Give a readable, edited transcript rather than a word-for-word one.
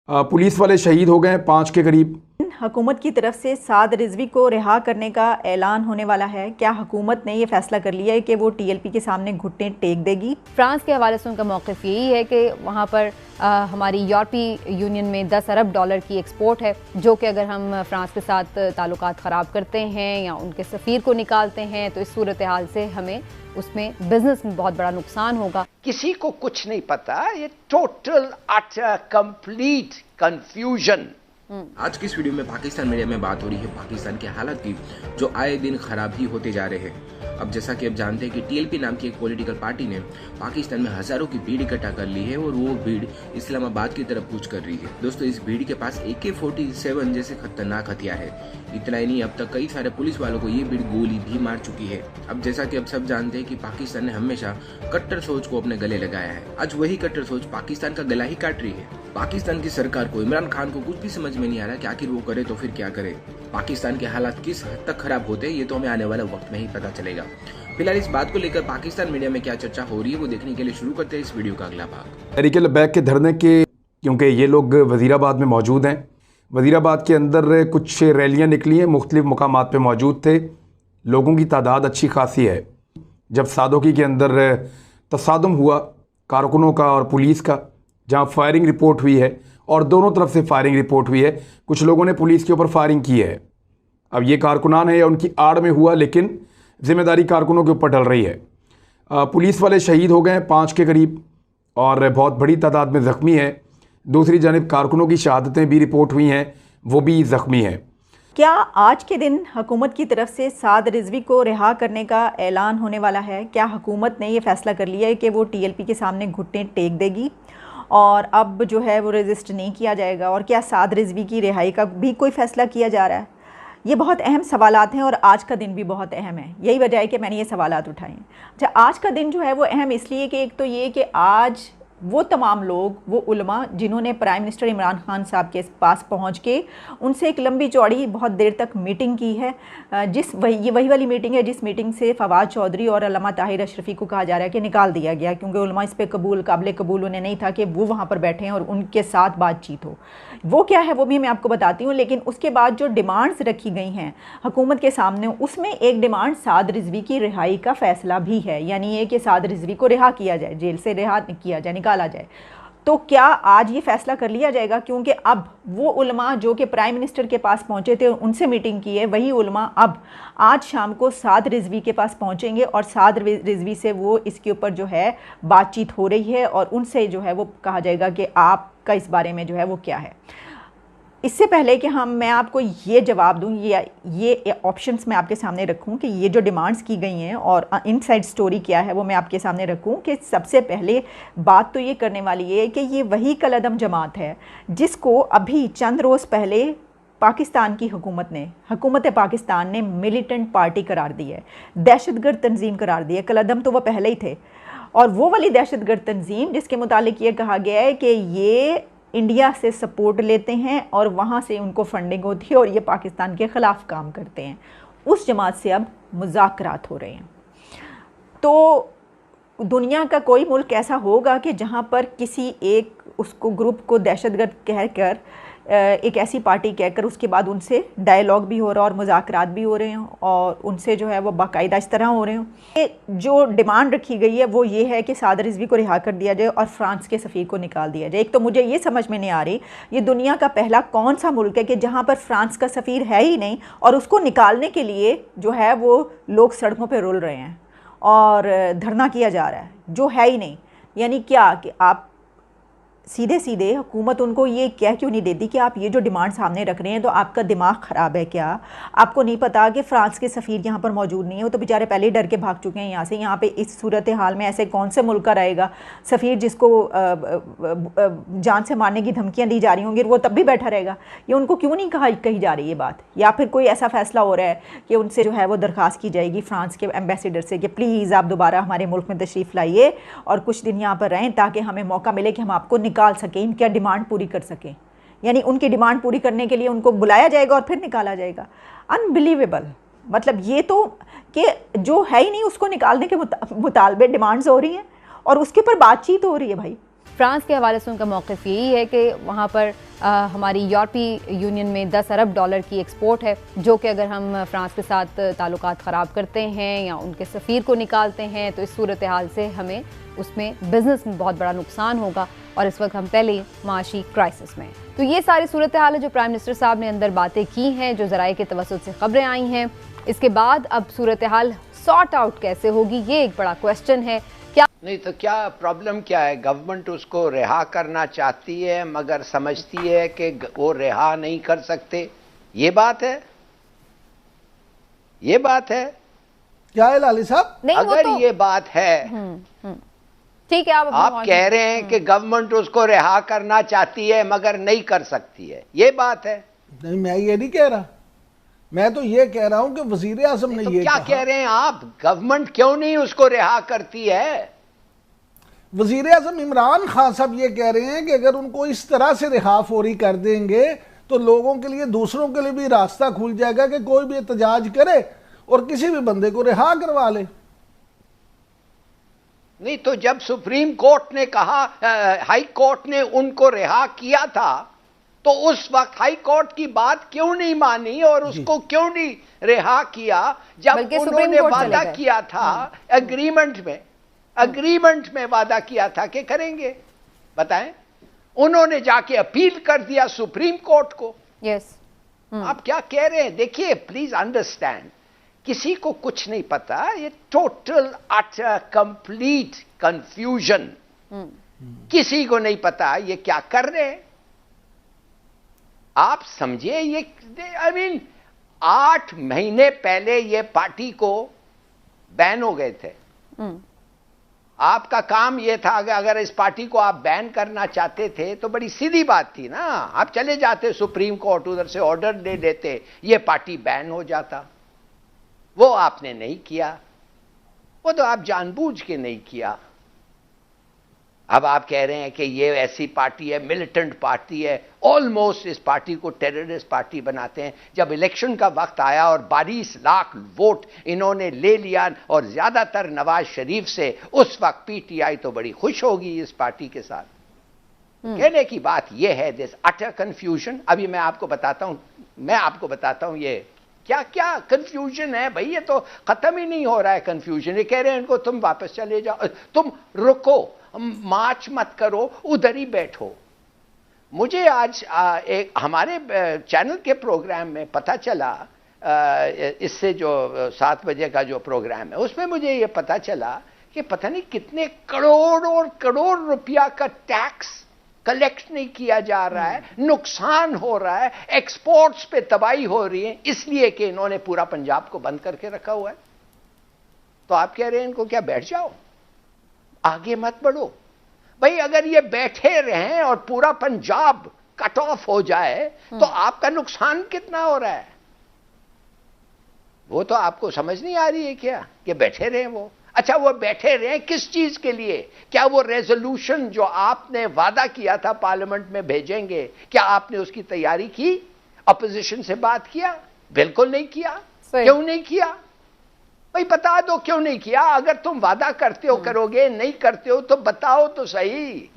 Police वाले शहीद हो गए 5 के करीब। हुकूमत की तरफ से साद रिजवी को रिहा करने का ऐलान होने वाला है। क्या हुकूमत ने यह फैसला कर लिया है कि वो टीएलपी के सामने घुटने टेक देगी? फ्रांस के हवाले से उनका मौक़िफ़ यही है कि वहाँ पर हमारी यूरोपीय यूनियन में 10 अरब डॉलर की एक्सपोर्ट है, जो कि अगर हम फ्रांस के साथ ताल्लुकात ख़राब करते हैं या उनके सफ़ीर को निकालते हैं तो इस सूरत हाल से हमें उसमें बिजनेस में बहुत बड़ा नुकसान होगा। किसी को कुछ नहीं पता, ये टोटल अटर कंप्लीट कंफ्यूजन। आज की इस वीडियो में पाकिस्तान मीडिया में बात हो रही है पाकिस्तान के हालात की, जो आए दिन खराब ही होते जा रहे हैं। अब जैसा कि आप जानते हैं कि टीएलपी नाम की एक पॉलिटिकल पार्टी ने पाकिस्तान में हजारों की भीड़ इकट्ठा कर ली है और वो भीड़ इस्लामाबाद की तरफ कूच कर रही है। दोस्तों, इस भीड़ के पास AK-47 जैसे खतरनाक हथियार है। इतना ही नहीं, अब तक कई सारे पुलिस वालों को ये भीड़ गोली भी मार चुकी है। अब जैसा कि अब सब जानते हैं कि पाकिस्तान ने हमेशा कट्टर सोच को अपने गले लगाया है। आज वही कट्टर सोच पाकिस्तान का गला ही काट रही है। पाकिस्तान की सरकार को, इमरान खान को कुछ भी समझ में नहीं आ रहा कि आखिर वो करे तो फिर क्या करे। पाकिस्तान के हालात किस हद तक खराब होते हैं ये तो हमें आने वाले वक्त में ही पता चलेगा। फिलहाल इस बात को लेकर पाकिस्तान मीडिया में क्या चर्चा हो रही है वो देखने के लिए शुरू करते हैं इस वीडियो का अगला भाग। तहरीक लब्बैक के धरने के, क्योंकि ये लोग वज़ीराबाद में मौजूद हैं। वज़ीराबाद के अंदर कुछ रैलियाँ निकली हैं, मुख्तलिफ मकामात पे मौजूद थे। लोगों की तादाद अच्छी खासी है। जब सादोकी के अंदर तसादुम हुआ कारकुनों का और पुलिस का, जहाँ फायरिंग रिपोर्ट हुई है और दोनों तरफ से फायरिंग रिपोर्ट हुई है, कुछ लोगों ने पुलिस के ऊपर फायरिंग की है। अब ये कारकुनान है या उनकी आड़ में हुआ, लेकिन जिम्मेदारी कारकुनों के ऊपर डल रही है। पुलिस वाले शहीद हो गए 5 के करीब और बहुत बड़ी तादाद में ज़ख्मी है। दूसरी जानिब कारकुनों की शहादतें भी रिपोर्ट हुई हैं, वो भी ज़ख्मी हैं। क्या आज के दिन हुकूमत की तरफ से साद रिजवी को रिहा करने का ऐलान होने वाला है? क्या हुकूमत ने यह फैसला कर लिया है कि वो टीएलपी के सामने घुटने टेक देगी और अब जो है वो रजिस्ट नहीं किया जाएगा? और क्या साद रिजवी की रिहाई का भी कोई फ़ैसला किया जा रहा है? ये बहुत अहम सवालात हैं और आज का दिन भी बहुत अहम है। यही वजह है कि मैंने ये सवालात उठाए हैं। अच्छा, आज का दिन जो है वो अहम इसलिए कि एक तो ये कि आज वो तमाम लोग, वो उलमा जिन्होंने प्राइम मिनिस्टर इमरान खान साहब के पास पहुंच के उनसे एक लंबी चौड़ी बहुत देर तक मीटिंग की है, ये वही वाली मीटिंग है जिस मीटिंग से फवाद चौधरी और अल्लामा ताहिर अशरफी को कहा जा रहा है कि निकाल दिया गया, क्योंकि उलमा इस पर काबिल कबूल उन्हें नहीं था कि वो वहाँ पर बैठे हैं और उनके साथ बातचीत हो। वो क्या है वो भी मैं आपको बताती हूँ। लेकिन उसके बाद जो डिमांड्स रखी गई हैं हुकूमत के सामने, उसमें एक डिमांड साद रिजवी की रिहाई का फ़ैसला भी है, यानी ये कि साद रिजवी को रिहा किया जाए, जेल से रिहा किया जाए, निकाला जाए। तो क्या आज ये फैसला कर लिया जाएगा? क्योंकि अब वो उलमा जो कि प्राइम मिनिस्टर के पास पहुंचे थे, उनसे मीटिंग की है, वही उलमा अब आज शाम को साद रिजवी के पास पहुंचेंगे और साद रिजवी से वो इसके ऊपर जो है बातचीत हो रही है और उनसे जो है वो कहा जाएगा कि आपका इस बारे में जो है वो क्या है। इससे पहले कि मैं आपको ये जवाब दूं, ये ऑप्शंस मैं आपके सामने रखूं कि ये जो डिमांड्स की गई हैं और इनसाइड स्टोरी क्या है वो मैं आपके सामने रखूं, कि सबसे पहले बात तो ये करने वाली है कि ये वही कलअदम जमात है जिसको अभी चंद रोज़ पहले पाकिस्तान की हुकूमत पाकिस्तान ने मिलिटेंट पार्टी करार दी है, दहशतगर्द तंजीम करार दी है। कलअदम तो वह पहले ही थे, और वो वाली दहशतगर्द तंजीम जिसके मुतालिक ये कहा गया है कि ये इंडिया से सपोर्ट लेते हैं और वहाँ से उनको फंडिंग होती है और ये पाकिस्तान के ख़िलाफ़ काम करते हैं, उस जमात से अब मुज़ाकरात हो रहे हैं। तो दुनिया का कोई मुल्क ऐसा होगा कि जहाँ पर किसी एक उसको ग्रुप को दहशतगर्द कहकर, एक ऐसी पार्टी कहकर, उसके बाद उनसे डायलॉग भी हो रहा और मुज़ाकरात भी हो रहे हैं और उनसे जो है वो बाकायदा इस तरह हो रहे हों। ये जो डिमांड रखी गई है वो ये है कि साद रिजवी को रिहा कर दिया जाए और फ्रांस के सफ़ीर को निकाल दिया जाए। एक तो मुझे ये समझ में नहीं आ रही, ये दुनिया का पहला कौन सा मुल्क है कि जहाँ पर फ्रांस का सफ़ीर है ही नहीं और उसको निकालने के लिए जो है वो लोग सड़कों पर रुल रहे हैं और धरना किया जा रहा है, जो है ही नहीं। यानी क्या कि आप सीधे सीधे हुकूमत उनको ये कह क्यों नहीं देती कि आप ये जो डिमांड सामने रख रहे हैं तो आपका दिमाग ख़राब है क्या? आपको नहीं पता कि फ़्रांस के सफ़ीर यहाँ पर मौजूद नहीं है? वो तो बेचारे पहले ही डर के भाग चुके हैं यहाँ से। यहाँ पे इस सूरत हाल में ऐसे कौन से मुल्क का रहेगा सफ़ीर जिसको जान से मारने की धमकियाँ दी जा रही होंगी, वो तब भी बैठा रहेगा? ये उनको क्यों नहीं कही जा रही ये बात? या फिर कोई ऐसा फ़ैसला हो रहा है कि उनसे जो है वो दरख्वास्त की जाएगी फ़्रांस के एम्बेसडर से कि प्लीज़ आप दोबारा हमारे मुल्क में तशरीफ़ लाइए और कुछ दिन यहाँ पर रहें ताकि हमें मौका मिले कि हम आपको निकाल सकें, इनकी डिमांड पूरी कर सकें। यानी उनकी डिमांड पूरी करने के लिए उनको बुलाया जाएगा और फिर निकाला जाएगा। अनबिलीवेबल। मतलब ये तो कि जो है ही नहीं उसको निकालने के मुतालबे डिमांड्स हो रही हैं और उसके ऊपर बातचीत हो रही है। भाई फ्रांस के हवाले से उनका मौक़िफ़ यही है कि वहाँ पर हमारी यूरोपीय यूनियन में 10 अरब डॉलर की एक्सपोर्ट है, जो कि अगर हम फ्रांस के साथ ताल्लुकात ख़राब करते हैं या उनके सफ़ीर को निकालते हैं तो इस सूरत हाल से हमें उसमें बिज़नेस में बहुत बड़ा नुकसान होगा और इस वक्त हम पहले ही माशी क्राइसिस में हैं। तो ये सारी सूरत हाल है जो प्राइम मिनिस्टर साहब ने अंदर बातें की हैं, जो ज़राए के तवस्सुत से ख़बरें आई हैं। इसके बाद अब सूरत हाल सॉर्ट आउट कैसे होगी, ये एक बड़ा क्वेश्चन है। क्या नहीं तो क्या प्रॉब्लम क्या है? गवर्नमेंट उसको रिहा करना चाहती है मगर समझती है कि वो रिहा नहीं कर सकते। ये बात है, ये बात है। क्या है लाली साहब? नहीं, अगर तो ये बात है, ठीक है, आप कह रहे हैं कि गवर्नमेंट उसको रिहा करना चाहती है मगर नहीं कर सकती है, ये बात है। नहीं, मैं ये नहीं कह रहा, मैं तो ये कह रहा हूं कि वजीर आजम ने तो ये क्या कहा। कह रहे हैं आप? गवर्नमेंट क्यों नहीं उसको रिहा करती है? वजीर आजम इमरान खान साहब ये कह रहे हैं कि अगर उनको इस तरह से रिहा फौरी कर देंगे तो लोगों के लिए, दूसरों के लिए भी रास्ता खुल जाएगा कि कोई भी एहतजाज करे और किसी भी बंदे को रिहा करवा ले। नहीं तो जब सुप्रीम कोर्ट ने कहा, हाई कोर्ट ने उनको रिहा किया था, तो उस वक्त हाई कोर्ट की बात क्यों नहीं मानी और उसको क्यों नहीं रिहा किया? जब उन्होंने वादा किया था एग्रीमेंट में वादा किया था कि करेंगे, बताएं। उन्होंने जाके अपील कर दिया सुप्रीम कोर्ट को। यस, आप क्या कह रहे हैं? देखिए, प्लीज अंडरस्टैंड, किसी को कुछ नहीं पता, ये टोटल अटर कंप्लीट कंफ्यूजन। किसी को नहीं पता ये क्या कर रहे हैं। आप समझिए, ये आई मीन 8 महीने पहले ये पार्टी को बैन हो गए थे। आपका काम यह था कि अगर इस पार्टी को आप बैन करना चाहते थे तो बड़ी सीधी बात थी ना, आप चले जाते सुप्रीम कोर्ट, उधर से ऑर्डर दे देते, ये पार्टी बैन हो जाता। वो आपने नहीं किया, वो तो आप जानबूझ के नहीं किया। अब आप कह रहे हैं कि ये ऐसी पार्टी है, मिलिटेंट पार्टी है, ऑलमोस्ट इस पार्टी को टेररिस्ट पार्टी बनाते हैं। जब इलेक्शन का वक्त आया और 22 लाख वोट इन्होंने ले लिया और ज्यादातर नवाज शरीफ से, उस वक्त पीटीआई तो बड़ी खुश होगी इस पार्टी के साथ। कहने की बात यह है, दिस अटर कंफ्यूजन। अभी मैं आपको बताता हूं ये क्या क्या कंफ्यूजन है भाई। ये तो खत्म ही नहीं हो रहा है कंफ्यूजन। ये कह रहे हैं इनको तुम वापस चले जाओ, तुम रुको, मार्च मत करो, उधर ही बैठो। मुझे आज एक हमारे चैनल के प्रोग्राम में पता चला, इससे जो 7 बजे का जो प्रोग्राम है उसमें मुझे ये पता चला कि पता नहीं कितने करोड़ और करोड़ रुपया का टैक्स कलेक्ट नहीं किया जा रहा है, नुकसान हो रहा है, एक्सपोर्ट्स पे तबाही हो रही है, इसलिए कि इन्होंने पूरा पंजाब को बंद करके रखा हुआ है। तो आप कह रहे हैं इनको क्या बैठ जाओ, आगे मत बढ़ो। भाई अगर ये बैठे रहें और पूरा पंजाब कट ऑफ हो जाए तो आपका नुकसान कितना हो रहा है? वो तो आपको समझ नहीं आ रही है क्या कि बैठे रहें वो? अच्छा, वो बैठे रहे किस चीज के लिए? क्या वो रेजोल्यूशन जो आपने वादा किया था पार्लियामेंट में भेजेंगे, क्या आपने उसकी तैयारी की? अपोजिशन से बात किया? बिल्कुल नहीं किया। क्यों नहीं किया भाई? बता दो क्यों नहीं किया। अगर तुम वादा करते हो करोगे, नहीं करते हो तो बताओ तो सही।